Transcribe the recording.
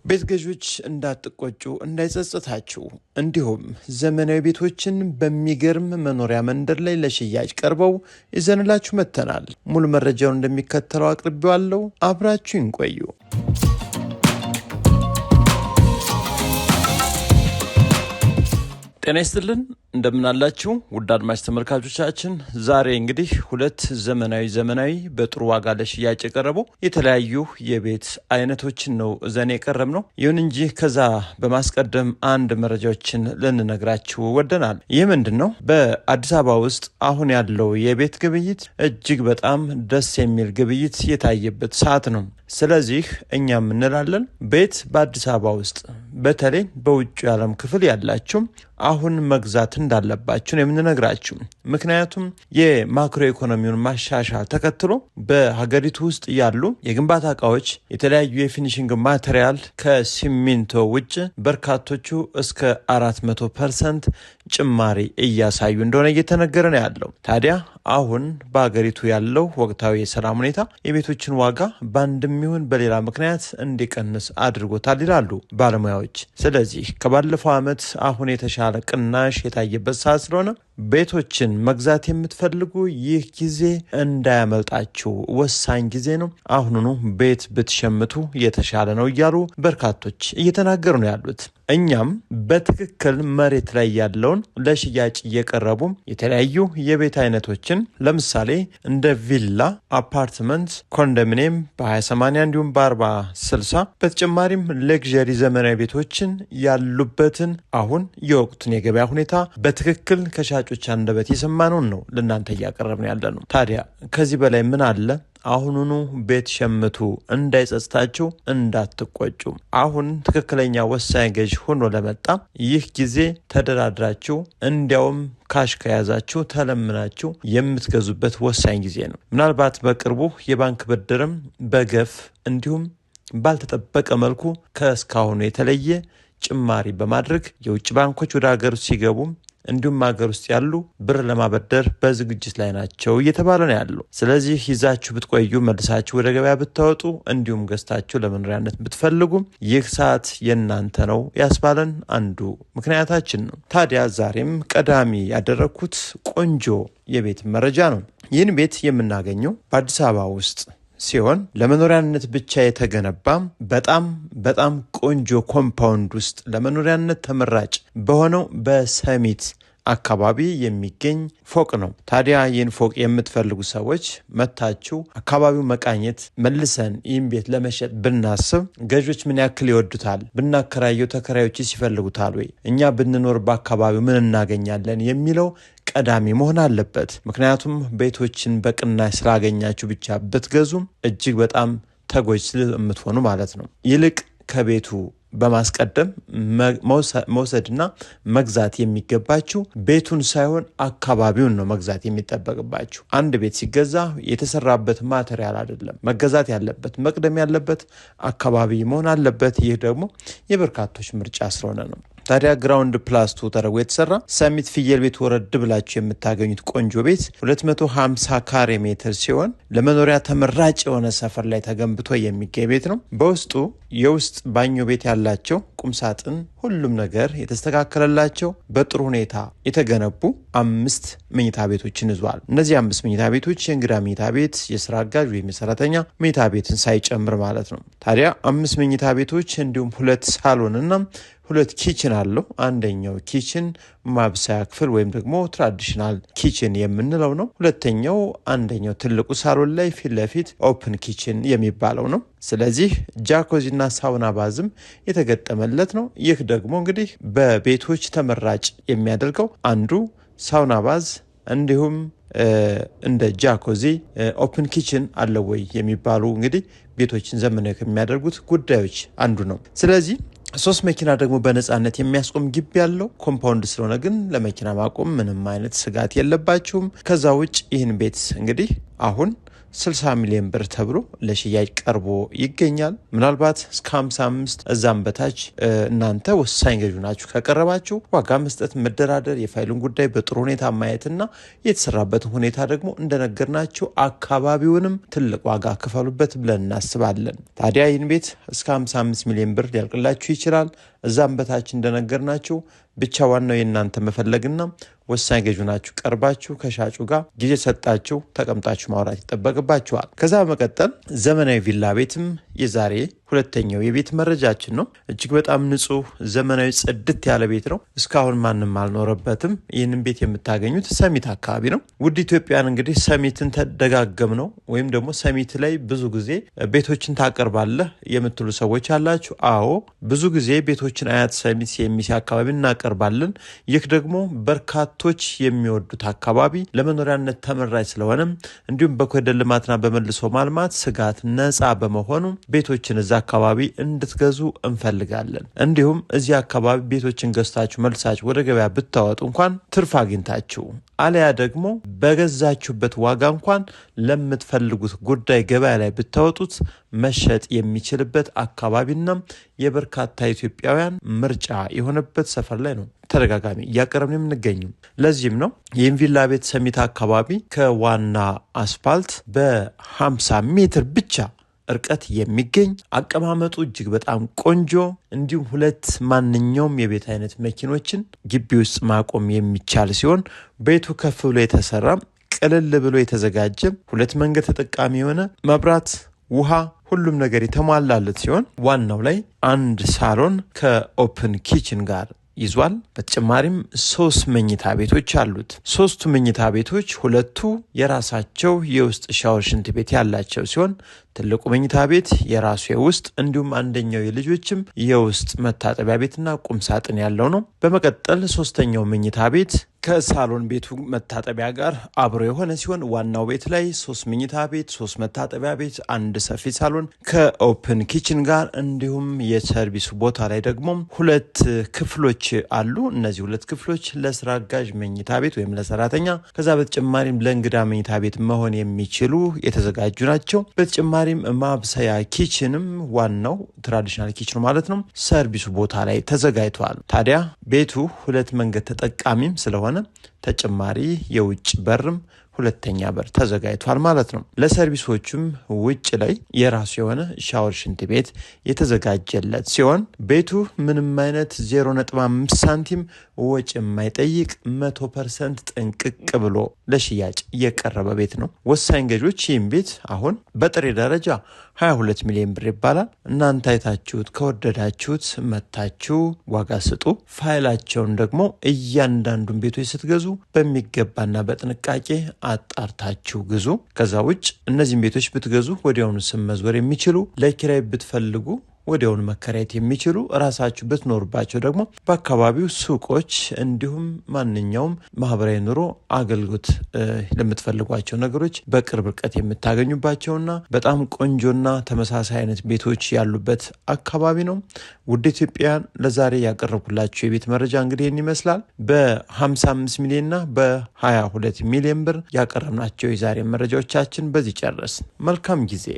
ቤት ገዦች እንዳትቆጩ እንዳይጸጽታችሁ እንዲሁም ዘመናዊ ቤቶችን በሚገርም መኖሪያ መንደር ላይ ለሽያጭ ቀርበው ይዘንላችሁ መጥተናል። ሙሉ መረጃውን እንደሚከተለው አቅርቤዋለሁ። አብራችሁን ቆዩ። ጤና ይስጥልን እንደምን አላችሁ ውድ አድማጭ ተመልካቾቻችን። ዛሬ እንግዲህ ሁለት ዘመናዊ በጥሩ ዋጋ ለሽያጭ የቀረቡ የተለያዩ የቤት አይነቶችን ነው ዘኔ የቀረብ ነው። ይሁን እንጂ ከዛ በማስቀደም አንድ መረጃዎችን ልንነግራችሁ ወደናል። ይህ ምንድን ነው? በአዲስ አበባ ውስጥ አሁን ያለው የቤት ግብይት እጅግ በጣም ደስ የሚል ግብይት የታየበት ሰዓት ነው። ስለዚህ እኛም እንላለን ቤት በአዲስ አበባ ውስጥ በተለይ በውጭ ዓለም ክፍል ያላችሁ አሁን መግዛት እንዳለባችሁ ነው የምንነግራችሁ። ምክንያቱም የማክሮ ኢኮኖሚውን ማሻሻል ተከትሎ በሀገሪቱ ውስጥ ያሉ የግንባታ እቃዎች የተለያዩ የፊኒሽንግ ማቴሪያል ከሲሚንቶ ውጭ በርካቶቹ እስከ 400% ጭማሪ እያሳዩ እንደሆነ እየተነገረ ነው ያለው። ታዲያ አሁን በሀገሪቱ ያለው ወቅታዊ የሰላም ሁኔታ የቤቶችን ዋጋ በአንድም ይሁን በሌላ ምክንያት እንዲቀንስ አድርጎታል ይላሉ ባለሙያዎች። ስለዚህ ከባለፈው ዓመት አሁን የተሻለ ቅናሽ የታየበት ሰዓት ስለሆነ ቤቶችን መግዛት የምትፈልጉ ይህ ጊዜ እንዳያመልጣችሁ፣ ወሳኝ ጊዜ ነው። አሁኑኑ ቤት ብትሸምቱ የተሻለ ነው እያሉ በርካቶች እየተናገሩ ነው ያሉት። እኛም በትክክል መሬት ላይ ያለውን ለሽያጭ እየቀረቡ የተለያዩ የቤት አይነቶችን ለምሳሌ እንደ ቪላ፣ አፓርትመንት፣ ኮንዶሚኒየም በ20/80 እንዲሁም በ40/60 በተጨማሪም ሌክዠሪ ዘመናዊ ቤቶችን ያሉበትን አሁን የወቅቱን የገበያ ሁኔታ በትክክል ከሻጮች አንደበት የሰማነውን ነው ለእናንተ እያቀረብን ያለ ነው። ታዲያ ከዚህ በላይ ምን አለ? አሁኑኑ ቤት ሸምቱ፣ እንዳይጸጽታችሁ፣ እንዳትቆጩ። አሁን ትክክለኛ ወሳኝ ገዥ ሆኖ ለመጣ ይህ ጊዜ ተደራድራችሁ እንዲያውም ካሽ ከያዛችሁ ተለምናችሁ የምትገዙበት ወሳኝ ጊዜ ነው። ምናልባት በቅርቡ የባንክ ብድርም በገፍ እንዲሁም ባልተጠበቀ መልኩ ከእስካሁኑ የተለየ ጭማሪ በማድረግ የውጭ ባንኮች ወደ ሀገር ሲገቡ እንዲሁም ሀገር ውስጥ ያሉ ብር ለማበደር በዝግጅት ላይ ናቸው እየተባለ ነው ያለው። ስለዚህ ይዛችሁ ብትቆዩ መልሳችሁ ወደ ገበያ ብታወጡ እንዲሁም ገዝታችሁ ለመኖሪያነት ብትፈልጉ ይህ ሰዓት የእናንተ ነው ያስባለን አንዱ ምክንያታችን ነው። ታዲያ ዛሬም ቀዳሚ ያደረግኩት ቆንጆ የቤት መረጃ ነው። ይህን ቤት የምናገኘው በአዲስ አበባ ውስጥ ሲሆን ለመኖሪያነት ብቻ የተገነባ በጣም ቆንጆ ኮምፓውንድ ውስጥ ለመኖሪያነት ተመራጭ በሆነው በሰሚት አካባቢ የሚገኝ ፎቅ ነው። ታዲያ ይህን ፎቅ የምትፈልጉ ሰዎች መታችሁ አካባቢው መቃኘት መልሰን ይህን ቤት ለመሸጥ ብናስብ ገዦች ምን ያክል ይወዱታል፣ ብናከራየው ተከራዮች ይፈልጉታል ወይ፣ እኛ ብንኖር በአካባቢው ምን እናገኛለን የሚለው ቀዳሚ መሆን አለበት። ምክንያቱም ቤቶችን በቅናሽ ስላገኛችሁ ብቻ ብትገዙም እጅግ በጣም ተጎጅ ስለምትሆኑ ማለት ነው። ይልቅ ከቤቱ በማስቀደም መውሰድና መግዛት የሚገባችሁ ቤቱን ሳይሆን አካባቢውን ነው መግዛት የሚጠበቅባችሁ። አንድ ቤት ሲገዛ የተሰራበት ማቴሪያል አይደለም መገዛት ያለበት፣ መቅደም ያለበት አካባቢ መሆን አለበት። ይህ ደግሞ የበርካቶች ምርጫ ስለሆነ ነው። ታዲያ ግራውንድ ፕላስ2 ተደርጎ የተሰራ ሰሚት ፍየል ቤት ወረድ ብላችሁ የምታገኙት ቆንጆ ቤት 250 ካሬ ሜትር ሲሆን ለመኖሪያ ተመራጭ የሆነ ሰፈር ላይ ተገንብቶ የሚገኝ ቤት ነው። በውስጡ የውስጥ ባኞ ቤት ያላቸው ቁምሳጥን፣ ሁሉም ነገር የተስተካከለላቸው በጥሩ ሁኔታ የተገነቡ 5 መኝታ ቤቶችን ይዟል። እነዚህ 5 መኝታ ቤቶች የእንግዳ መኝታ ቤት፣ የስራ አጋዥ ወይም የሰራተኛ መኝታ ቤትን ሳይጨምር ማለት ነው። ታዲያ 5 መኝታ ቤቶች እንዲሁም 2 ሳሎንና 2 ኪችን አለው። አንደኛው ኪችን ማብሰያ ክፍል ወይም ደግሞ ትራዲሽናል ኪችን የምንለው ነው። አንደኛው ትልቁ ሳሎን ላይ ፊት ለፊት ኦፕን ኪችን የሚባለው ነው። ስለዚህ ጃኮዚና ሳውና ባዝም የተገጠመለት ነው። ይህ ደግሞ እንግዲህ በቤቶች ተመራጭ የሚያደርገው አንዱ ሳውና ባዝ እንዲሁም እንደ ጃኮዚ ኦፕን ኪችን አለው ወይ የሚባሉ እንግዲህ ቤቶችን ዘመናዊ ከሚያደርጉት ጉዳዮች አንዱ ነው። ስለዚህ 3 መኪና ደግሞ በነፃነት የሚያስቆም ግቢ ያለው ኮምፓውንድ ስለሆነ ግን ለመኪና ማቆም ምንም አይነት ስጋት የለባችሁም። ከዛ ውጭ ይህን ቤት እንግዲህ አሁን 60 ሚሊዮን ብር ተብሎ ለሽያጭ ቀርቦ ይገኛል። ምናልባት እስከ 55 እዛም በታች እናንተ ወሳኝ ገዢ ናችሁ ከቀረባችሁ ዋጋ መስጠት፣ መደራደር፣ የፋይሉን ጉዳይ በጥሩ ሁኔታ ማየትና የተሰራበትን ሁኔታ ደግሞ እንደነገርናችሁ አካባቢውንም ትልቅ ዋጋ ክፈሉበት ብለን እናስባለን። ታዲያ ይህን ቤት እስከ 55 ሚሊዮን ብር ሊያልቅላችሁ ይችላል። እዛም በታች እንደነገርናችሁ ብቻ ዋናው የእናንተ መፈለግና ወሳኝ ገዢ ናችሁ ቀርባችሁ ከሻጩ ጋር ጊዜ ሰጣችሁ ተቀምጣችሁ ማውራት ይጠበቅባችኋል። ከዛ በመቀጠል ዘመናዊ ቪላ ቤትም የዛሬ ሁለተኛው የቤት መረጃችን ነው። እጅግ በጣም ንጹህ ዘመናዊ ጽድት ያለ ቤት ነው። እስካሁን ማንም አልኖረበትም። ይህንን ቤት የምታገኙት ሰሚት አካባቢ ነው። ውድ ኢትዮጵያን እንግዲህ ሰሚትን ተደጋገም ነው ወይም ደግሞ ሰሚት ላይ ብዙ ጊዜ ቤቶችን ታቀርባለህ የምትሉ ሰዎች አላችሁ። አዎ ብዙ ጊዜ ቤቶችን አያት ሰሚት የሚሲ አካባቢ እናቀርባለን። ይህ ደግሞ በርካቶች የሚወዱት አካባቢ ለመኖሪያነት ተመራጭ ስለሆነ እንዲሁም በኮሪደር ልማትና በመልሶ ማልማት ስጋት ነፃ በመሆኑ ቤቶችን እዛ አካባቢ እንድትገዙ እንፈልጋለን። እንዲሁም እዚህ አካባቢ ቤቶችን ገዝታችሁ መልሳችሁ ወደ ገበያ ብታወጡ እንኳን ትርፍ አግኝታችሁ አለያ ደግሞ በገዛችሁበት ዋጋ እንኳን ለምትፈልጉት ጉዳይ ገበያ ላይ ብታወጡት መሸጥ የሚችልበት አካባቢና የበርካታ ኢትዮጵያውያን ምርጫ የሆነበት ሰፈር ላይ ነው ተደጋጋሚ እያቀረብን የምንገኘው። ለዚህም ነው ይህን ቪላ ቤት ሰሚት አካባቢ ከዋና አስፓልት በ50 ሜትር ብቻ እርቀት የሚገኝ አቀማመጡ እጅግ በጣም ቆንጆ እንዲሁም ሁለት ማንኛውም የቤት አይነት መኪኖችን ግቢ ውስጥ ማቆም የሚቻል ሲሆን ቤቱ ከፍ ብሎ የተሰራ ቅልል ብሎ የተዘጋጀ ሁለት መንገድ ተጠቃሚ የሆነ መብራት፣ ውሃ፣ ሁሉም ነገር የተሟላለት ሲሆን ዋናው ላይ አንድ ሳሎን ከኦፕን ኪችን ጋር ይዟል። በተጨማሪም 3 መኝታ ቤቶች አሉት። 3ቱ መኝታ ቤቶች ሁለቱ የራሳቸው የውስጥ ሻወር ሽንት ቤት ያላቸው ሲሆን ትልቁ መኝታ ቤት የራሱ የውስጥ እንዲሁም አንደኛው የልጆችም የውስጥ መታጠቢያ ቤትና ቁም ሳጥን ያለው ነው። በመቀጠል 3ኛው መኝታ ቤት ከሳሎን ቤቱ መታጠቢያ ጋር አብሮ የሆነ ሲሆን ዋናው ቤት ላይ 3 መኝታ ቤት፣ 3 መታጠቢያ ቤት፣ አንድ ሰፊ ሳሎን ከኦፕን ኪችን ጋር እንዲሁም የሰርቪስ ቦታ ላይ ደግሞ 2 ክፍሎች አሉ። እነዚህ 2 ክፍሎች ለስራ አጋዥ መኝታ ቤት ወይም ለሰራተኛ ከዛ በተጨማሪም ለእንግዳ መኝታ ቤት መሆን የሚችሉ የተዘጋጁ ናቸው። በተጨማሪም ማብሰያ ኪችንም ዋናው ትራዲሽናል ኪችን ማለት ነው ሰርቪሱ ቦታ ላይ ተዘጋጅቷል። ታዲያ ቤቱ 2 መንገድ ተጠቃሚም ስለሆነ ተጨማሪ የውጭ በርም ሁለተኛ በር ተዘጋጅቷል ማለት ነው። ለሰርቪሶቹም ውጭ ላይ የራሱ የሆነ ሻወር ሽንት ቤት የተዘጋጀለት ሲሆን ቤቱ ምንም አይነት 0.5 ሳንቲም ወጪ የማይጠይቅ 100% ጥንቅቅ ብሎ ለሽያጭ የቀረበ ቤት ነው። ወሳኝ ገዦች ይህን ቤት አሁን በጥሬ ደረጃ 22 ሚሊዮን ብር ይባላል። እናንተ አይታችሁት ከወደዳችሁት መታችሁ ዋጋ ስጡ። ፋይላቸውን ደግሞ እያንዳንዱን ቤቶች ስትገዙ በሚገባና በጥንቃቄ አጣርታችሁ ግዙ። ከዛ ውጭ እነዚህን ቤቶች ብትገዙ ወዲያውኑ ስም መዝወር የሚችሉ ለኪራይ ብትፈልጉ ወዲያውኑ መከራየት የሚችሉ ራሳችሁ ብትኖርባቸው ደግሞ በአካባቢው ሱቆች እንዲሁም ማንኛውም ማህበራዊ ኑሮ አገልግሎት ለምትፈልጓቸው ነገሮች በቅርብ ርቀት የምታገኙባቸውና በጣም ቆንጆና ተመሳሳይ አይነት ቤቶች ያሉበት አካባቢ ነው። ውድ ኢትዮጵያን ለዛሬ ያቀረብኩላችሁ የቤት መረጃ እንግዲህ ይመስላል። በ55 ሚሊዮንና በ22 ሚሊዮን ብር ያቀረብናቸው የዛሬ መረጃዎቻችን በዚህ ጨረስን። መልካም ጊዜ